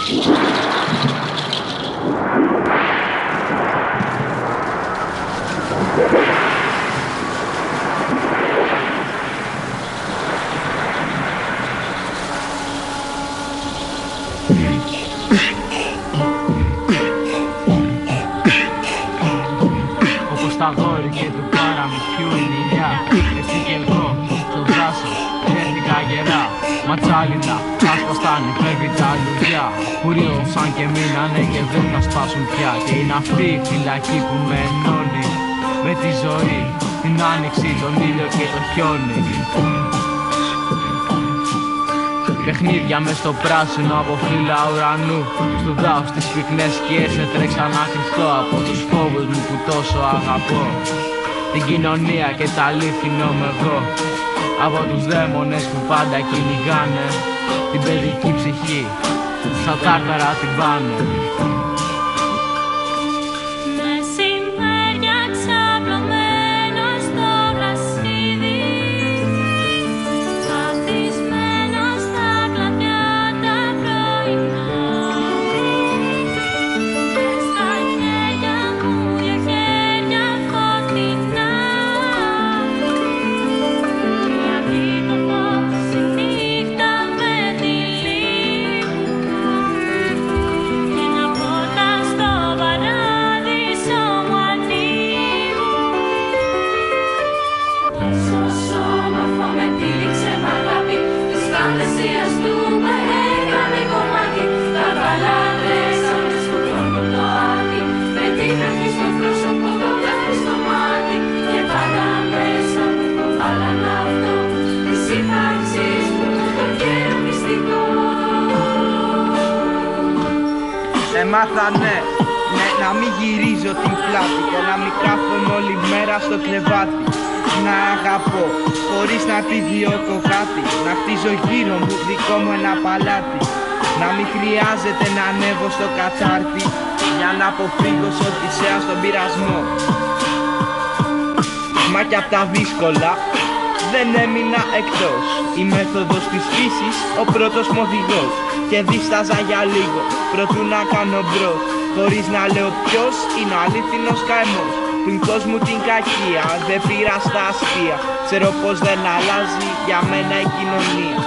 Όπως τα γόρι και του παραμυθιού η ηλιά, εσύ κι εγώ στο δάσος έρθηκα γερά. Ματσάλινα, άσπασταν υπέρβει τα λουλιά που ρίωσαν και μείνανε και δεν θα σπάσουν πια. Και είναι αυτή η φυλακή που με ενώνει με τη ζωή, την άνοιξη, τον ήλιο και το χιόνι. Παιχνίδια μες στο πράσινο από φύλλα ουρανού, στου δάους τις πυκνές σκιές έτρεξα να κρυφτώ από τους φόβους μου που τόσο αγαπώ. Την κοινωνία και τα αλήθινο μου εγώ, από τους δαίμονες που πάντα κυνηγάνε την παιδική ψυχή, σαν τάρταρα την πάνε. Μάθανε να μην γυρίζω την πλάτη και να μην κάθομαι όλη μέρα στο κρεβάτι. Να αγαπώ χωρίς να επιδιώκω κάτι, να χτίζω γύρω μου δικό μου ένα παλάτι. Να μην χρειάζεται να ανέβω στο κατσάρτι για να αποφύγω σ' Οδυσσέα στον πειρασμό. Μα κι απ' τα δύσκολα δεν έμεινα εκτός. Η μέθοδος της φύσης ο πρώτος μου οδηγός. Και δίσταζα για λίγο προτού να κάνω μπρος, χωρίς να λέω ποιος είναι ο αλήθινος καημός. Του κόσμου την κακία δεν πήρα στα αστεία, ξέρω πως δεν αλλάζει για μένα η κοινωνία.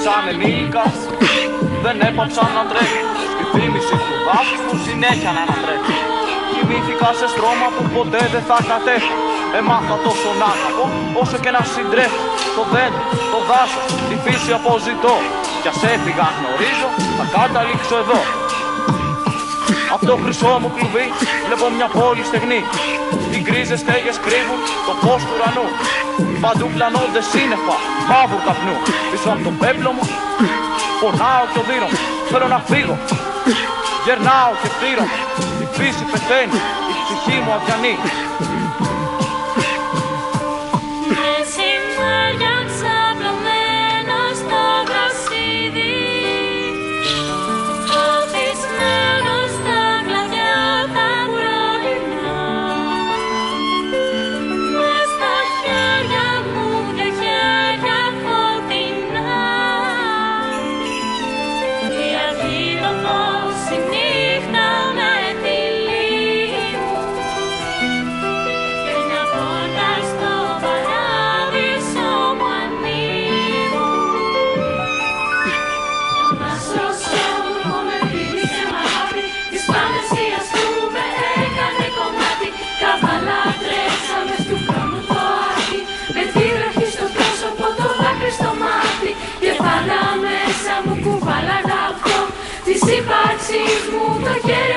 Σαν ενήλικας δεν έπαψα να τρέχω, στη θύμηση του δάσους μου συνέχεια να ανατρέχω. Κοιμήθηκα σε στρώμα που ποτέ δεν θα κατέχω. Έμαθα τόσο να αγαπώ όσο και να συντρέχω. Το δέντρο, το δάσος, τη φύση αποζητώ. Κι ας έφυγα γνωρίζω, θα καταλήξω εδώ. Απ' το χρυσό μου κλουβί βλέπω μια πόλη στεγνή. Οι γκρίζες στέγες κρύβουν το φως του ουρανού. Παντού πλανώνται σύννεφα μαύρου καπνού. Πίσω από το πέπλο μου πονάω κι οδύνομαι. Θέλω να φύγω, γερνάω και φτύρομαι. Η φύση πεθαίνει, η ψυχή μου αδιανή. τάξης μου τα χέρια